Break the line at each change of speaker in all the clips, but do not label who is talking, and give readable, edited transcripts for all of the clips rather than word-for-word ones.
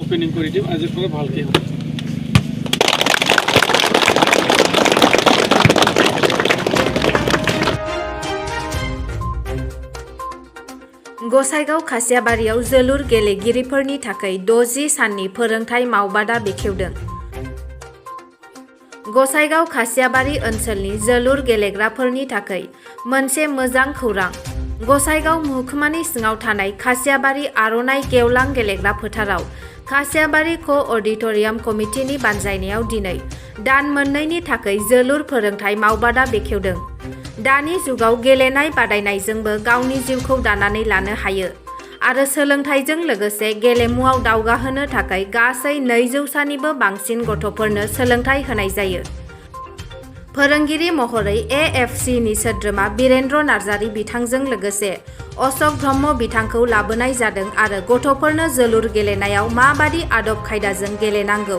Opening করে দিম আজিৰ পৰা ভালকৈ হ'ব।
गसाइगाव खासियाबारियाव जोलुर गेलेगिरिफोरनि थाखाय 60 साननि फोरोंथाय मावबादा बेखेवदों। गसाइगाव खासियाबारि ओनसोलनि जोलुर गेलेग्राफोरनि थाखाय मोनसे मोजां खौरां। गसाइगाव महकुमानि सिङाव थानाय खासियाबारि आर'नाइ गेवलां गेलेग्रा फोथाराव खासियाबारि अडिट'रियाम कमिटिनि बानजायनायाव दिनै दान मोननैनि थाखाय जोलुर फोरोंथाय मावबादा बेखेवदों। दानि जुगाव गेलेनाय बादायनायजोंबो गावनि जिउखौ दानानै लानो हायो आरो सोलोंथाइजों लोगोसे गेलेमुआव दावगाहोनो थाखाय गासै 200निबो बांसिन गथ'फोरनो सोलोंथाइ होनाय जायो। फोरोंगिरि महरै AFCनि सोद्रोमा बिरेन्द्र नार्जारी बिथांजों लोगोसे अशोक ब्रह्म बिथांखौ लाबोनाय जादों आरो गथ'फोरनो जोलुर गेलेनायाव माबादि आदब खायदाजों गेलेनांगौ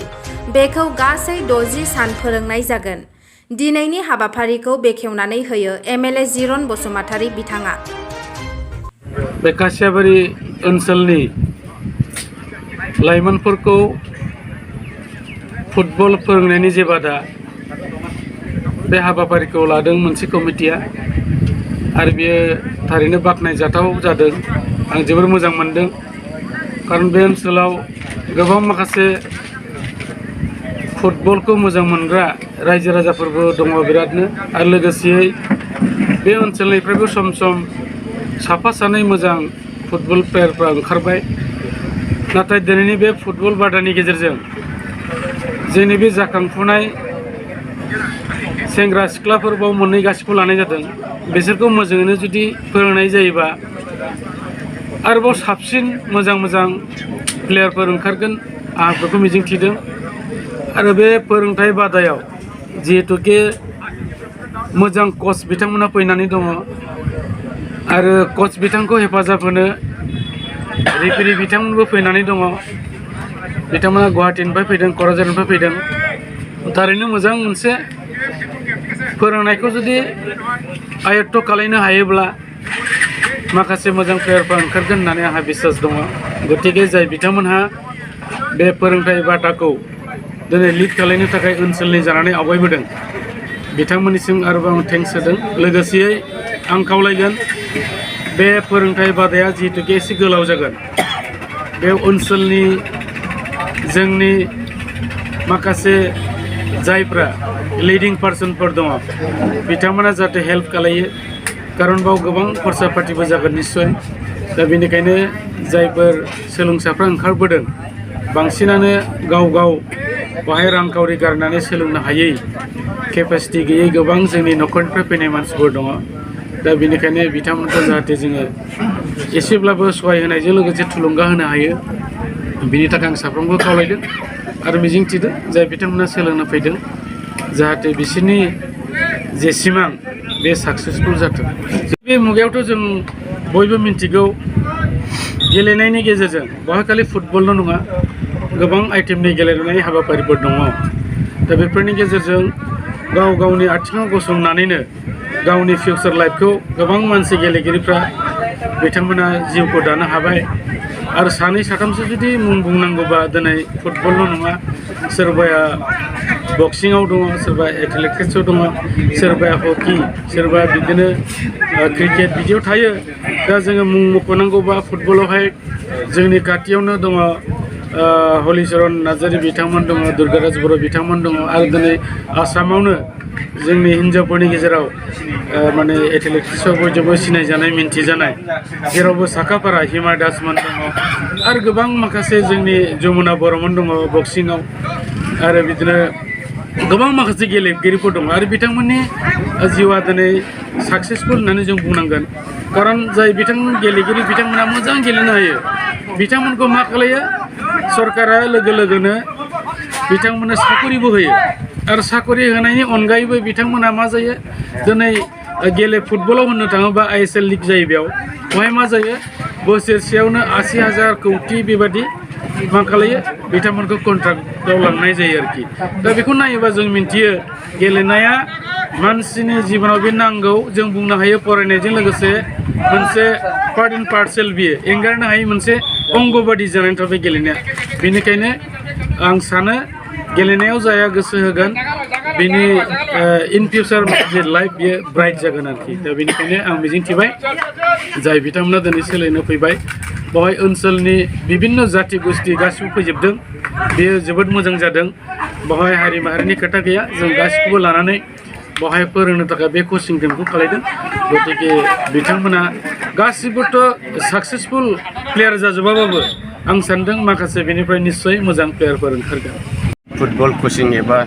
बेखौ गासै 60 सान फोरोंनाय जागोन। दिनैनि हाबाफारिखौ बेखेवनानै होयो MLA जिरन बसुमतारी बिथाङा।
बे खासियाबारि ओनसोलनि लाइमोनफोरखौ फुटबल फोरोंनायनि जे बादा बे हाबाफारिखौ लादों मोनसे कमिटिया आरो बेयो थारैनो बाख्नायजाथाव जादों। आं जोबोर मोजां मोनदों खारन बे ओनसोलाव गोबां माखासे फुटबलखौ मोजां मोनग्रा रायजो राजाफोरबो दङ बिरादनो आरो लोगोसेयै बे ओनसोलनिफ्रायबो सम सम साफा सानै मोजां फुटबल प्लेयारफ्रा ओंखारबाय। नाथाय दिनैनि बे फुटबल बादानि गेजेरजों जोंनि बे जाखांफुनाय सेंग्रा सिख्लाफोर बाव मोननै गासिखौ लानाय जादों। बिसोरखौ मोजाङैनो जुदि फोरोंनाय जायोबा आरोबाव साबसिन मोजां मोजां प्लेयारफोर ओंखारगोन आं बेखौ मिजिंथिदों। आरो बे फोरोंथाय बादायाव जिहेतुके मोजां कच बिथांमोना फैनानै दङ आरो कच बिथांखौ हेफाजाब होनो रेफारि बिथांमोनबो फैनानै दङ। बिथांमोना गुवाहाटीनिफ्राय फैदों, क'क्राझारनिफ्राय फैदों। थारैनो मोजां मोनसे फोरोंनायखौ जुदि आयत्त खालामनो हायोब्ला माखासे मोजां प्लेयारफोर ओंखारगोन होननानै आंहा बिसास दङ। गतिके जाय बिथांमोनहा बे फोरोंथाय बादाखौ दिनै लिड खालामनो थाखाय ओनसोलनि जानानै आवगायबोदों बिथांमोननिसिम आरोबाव आं थेंक्स होदों। लोगोसेयै आं खावलायगोन बे फोरोंथाय बादाया जिहेतुके एसे गोलाव जागोन, बे ओनसोलनि जोंनि माखासे जायफ्रा लिडिं पार्सनफोर दङ बिथांमोना जाहाथे हेल्प खालायो खारन बाव गोबां खरसा पातिबो जागोन निस्सय। दा बेनिखायनो जायफोर सोलोंसाफ्रा ओंखारबोदों बांसिनानो गाव गाव बाहाय रांखावरि गारनानै सोलोंनो हायै केपासिटि गैयै गोबां जोंनि न'खरनिफ्राय फैनाय मानसिफोर दङ। दा बेनिखायनो बिथांमोनखौ जाहाथे जोङो एसेब्लाबो सहाय होनायजों लोगोसे थुलुंगा होनो हायो बिनि थाखाय आं साफ्रोमबो खावलायदों आरो मिजिंथिदों जाय बिथांमोना सोलोंनो फैदों जाहाथे बिसोरनि जे सिमां बे साक्सेसफुल जाथों। बे मुगायावथ' जों बयबो मिन्थिगौ गेलेनायनि गेजेरजों बहा खालि फुटबलल' नङा गोबां आइटेमनि गेलेनाय हाबाफारिफोर दङ। दा बेफोरनि गेजेरजों गाव गावनि आथिङाव गसंनानैनो गावनि फिउचार लाइफखौ गोबां मानसि गेलेगिरिफ्रा बिथांमोना जिउखौ दानो हाबाय। आरो सानै साथामसो जुदि मुं बुंनांगौबा दिनै फुटबलल' नङा सोरबाया बक्सिङाव दङ, सोरबा एथलेटिक्सआव दङ, सोरबाया हकि, सोरबा बिदिनो क्रिकेट बिदियाव थायो। दा जोङो मुं मख'नांगौबा फुटबलावहाय जोंनि खाथियावनो दङ हलिचरन नार्जारी बिथांमोन दङ, दुर्गाराज बर' बिथांमोन दङ आरो दिनै आसामावनो जोंनि हिन्जावफोरनि गेजेराव माने एथलेटिक्सआव बयजोंबो सिनायजानाय मिन्थिजानाय जेरावबो साखाफारा हिमा दासमोन दङ आरो गोबां माखासे जोंनि जमुना बर'मोन दङ बक्सिङाव आरो बिदिनो गोबां माखासे गेलेगिरिफोर दङ आरो बिथांमोननि जिउआ दिनै साक्सेसफुल होननानै जों बुंनांगोन। खारन जाय बिथांमोन गेलेगिरि बिथांमोना मोजां गेलेनो हायो बिथांमोनखौ मा खालायो सरकारा लोगो लोगोनो बिथांमोननो साकरिबो होयो आरो साकरि होनायनि अनगायैबो बिथांमोना मा जायो दिनै फुटबलाव होननो थाङोबा ISL लिग जायो बेवहाय मा जायो बोसोरसेयावनो 80,000 कौटि बेबादि मा खालायो बिथांमोनखौ कन्ट्राक्टआव लांनाय जायो आरोखि। दा बेखौ नायोबा जों मिन्थियो गेलेनाया मानसिनि जिबनाव बे नांगौ जों बुंनो हायो फरायनायजों लोगोसे मोनसे पार्ट एन्ड पार्सेल बियो एंगारनो हायै मोनसे अंग बादि जानानै थाबाय गेलेनाया बेनिखायनो आं सानो गेलेनायाव जाया गोसो होगोन बिनि इन फिउचार जे लाइफ बियो ब्राइट जागोन आरोखि दा बेनिखायनो आं मिजिंथिबाय जाय बिथांमोना दिनै सोलायनो फैबाय बेवहाय ओनसोलनि बिभिन्न जाथि गोष्ठी गासिबो फैजोबदों बेयो जोबोद मोजां जादों बेवहाय हारि माहारिनि खोथा गैया जों गासिखौबो लानानै बेवहाय फोरोंनो थाखाय बे कचिं केम्पखौ खालायदों गतिके बिथांमोना गासिबोथ' साक्सेसफुल प्लेयार जाजोबाबाबो आं सानदों माखासे बेनिफ्राय निस्सय मोजां प्लेयारफोर ओंखारगोन
फुटबल कचिं एबा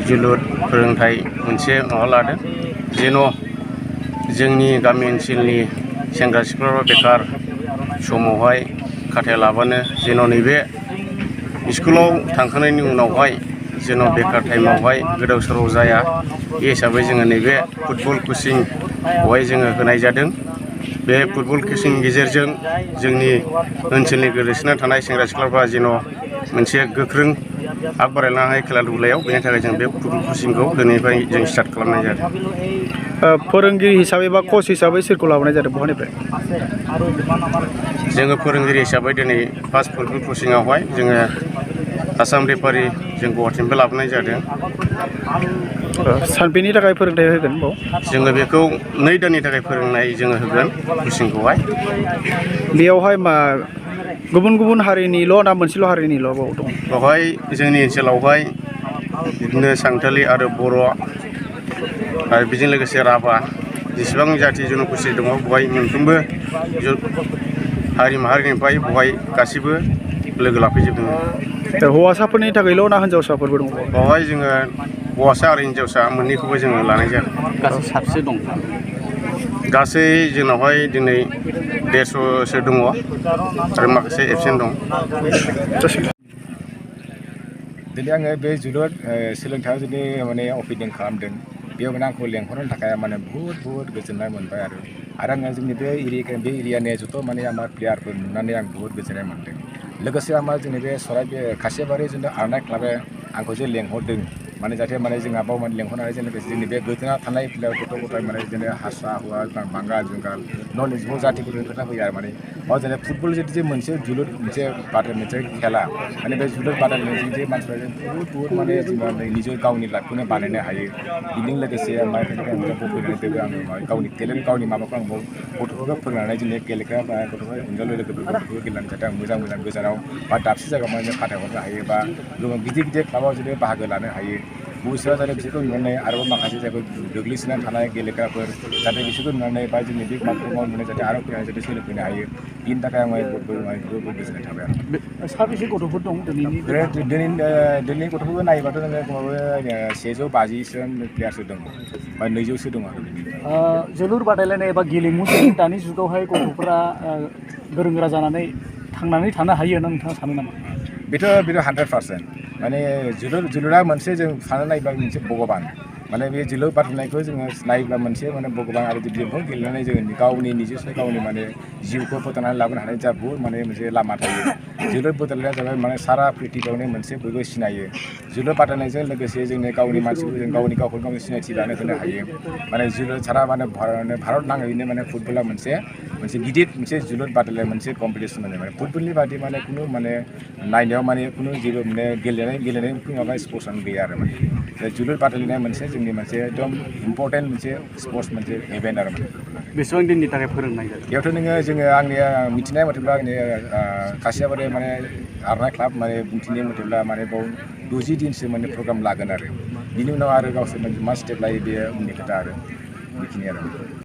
जोलुर फोरोंथाइ मोनसे माबा लादों जेन' जोंनि गामि ओनसोलनि सेंग्रा सिख्लाफ्रा बेकार समावहाय खाथायालाबानो जेन' नैबे स्कुलाव थांखांनायनि उनावहाय जेन' बेकार टाइमावहाय गोदाव सोराव जाया बे हिसाबै जोङो नैबे फुटबल कचिंखौहाय जोङो होनाय जादों बे फुटबल कचिंनि गेजेरजों जोंनि ओनसोलनि गोलैसोना थानाय सेंग्रा सिख्लाफ्रा जेन' मोनसे गोख्रों आग बारायलांनो हायो खेला दुलायाव बेनि थाखाय जों बे फुटबल कचिंखौ दिनैनिफ्राय जों स्टार्ट खालामनाय जादों
फोरोंगिरि हिसाबै बा कच हिसाबै सोरखौ लाबोनाय जादों बहानिफ्राय
जोङो फोरोंगिरि हिसाबै दिनै फार्स्ट फुटबल कचिंआवहाय जोङो आसाम रेफारि जों गुवाहाटीनिफ्राय लाबोनाय जादों
सानबेनि थाखाय फोरोंथाइ होगोन बाव
जोङो बेखौ 2 दाननि थाखाय फोरोंनाय जोङो होगोन कचिंखौहाय
बेयावहाय मा गुबुन गुबुन हारिनिल' ना मोनसेल' हारिनिल' बाव दं
बेवहाय जोंनि ओनसोलावहाय बिदिनो सानथालि आरो बर' आरो बेजों लोगोसे राभा जेसेबां जाथि जन'गोष्ठी दङ बेवहाय मोनफ्रोमबो हारि माहारिनिफ्राय बेवहाय गासिबो लोगो लाफैजोबदों
हौवासाफोरनि थाखायल' ना हिन्जावसाफोरबो दङ
बेवहाय जोङो हौवासा आरो हिन्जावसा मोननैखौबो जोङो लानाय जादों
गासै साबसे दं
गासै जोंनावहाय दिनै 150सो दङ आरो माखासे एबसेन्ट दं
दिनै आङो बे जोलुर सोलोंथायाव जुदि माने अपेनिं खालामदों बेयाव माने आंखौ लेंहरनो थाखाय माने बुहुत गोजोननाय मोनबाय आरो आङो जोंनि बे एरियानि जथ' माने आमार प्लेयारफोर नुनानै आं बुहुत गोजोननाय मोनदों लोगोसे आमार जोंनि बे खासियाबारि जोंनि आरनाय क्लाबा आंखौ जे लेंहरदों माने जाहाथे माने जोंहा बाव माने लेंहरनानै लोगोसे जोंनि बे गोदोना थानाय प्लेयार गथ' गथाय माने बिदिनो हारसा हौवा बांगाल जुंगाल नलेजबो जातिफोरनि खोथा फैयो आरो माने बाव जेने फुटबल जे मोनसे जोलुर मोनसे मोनसे खेला माने बे जोलुर बादायलायनायजों जे मानसिफ्रा बुहुत माने जोङो निजे गावनि लाइफखौनो बानायनो हायो बेजों लोगोसे फैनानै देबो आङो गावनि टेलेन्ट गावनि माबाखौ आं गथ'फोरखौ फोरोंनानै जोंनि गेलेग्रा बा गथ'फोर हिनजाव लोगोफोरखौ गेलेनानै जाहाथे आं मोजां गोजानाव बा दाबसे जायगायाव माने फाथायहरनो हायो बा गोबां गिदिर क्लाबाव जुदि बाहागो लानो हायो भबिष्यतआव जाहाथे बिसोरखौ नुनानै आरोबाव माखासे जायगायाव गोग्लैसोनानै थानाय गेलेग्राफोर जाहाथे बिसोरखौ नुनानै बा जोंनि बे माबाखौ मावनानै जाहाथे आरो फैनानै जाहाथे सोलोंफैनो हायो बेनि थाखाय आं जोबोद गोजोननाय थाबाय आरो
साबेसे गथ'फोर दं
दिनैनि गथ'फोरखौ नायोबाथ' जोङो खमावबो 150सो प्लेयारसो दङ बा 200सो दङ आरो
जोलुर बादायलायनाय एबा गेलेमुजों दानि जुगावहाय गथ'फोरा गोरों गोरा जानानै थांनानै थानो हायो होनना नोंथाङा सानो नामा
बेथ' 100% माने जोलुरा मोनसे जों सानना नायोब्ला मोनसे भगबान माने बे जोलुर बादायनायखौ जोङो नायोब्ला मोनसे माने भगबान आरो बेखौ गेलेनानै जोङो गावनि निजेसो गावनि माने जिउखौ फोथांनानै लाबोनो हानाय जा बुहुत माने मोनसे लामा थायो जोलुर बादायनाया जाबाय माने सारा प्रिथिबियावनो मोनसे बयबो सिनायो जोलुर बादायनायजों लोगोसे जोंनि गावनि मानसिखौ जों गावखौनो गावनि सिनायथि लानो होनो हायो माने जोलुर सारा माने भारत नाङैनो माने फुटबला मोनसे गिदिर मोनसे जोलुर बादायलायनाय मोनसे कम्पिटिसन माने फुटबलनि बादि माने खुनु माने नायनायाव माने खुनु जेबो माने गेलेनाय माबा स्पर्ट्सआनो गैया आरो माने जोलुर बादायलायनाया मोनसे जोंनि मोनसे एकदम इम्परटेन्ट मोनसे स्पर्ट्स मोनसे इभेन्ट आरो माने
बेसेबां दिननि थाखाय फोरोंनाय जायो
बेयावथ' जोङो आंनि मिथिनाय मथेब्ला आंनि खासियाबारि माने आरनाय क्लाब माने बुंथिनाय मथेब्ला माने बाव 60 दिनसो माने प्रग्राम लागोन आरो बिनि उनाव आरो गावसोर मा स्टेप लायो बे उननि खोथा आरो बेखिनि आरो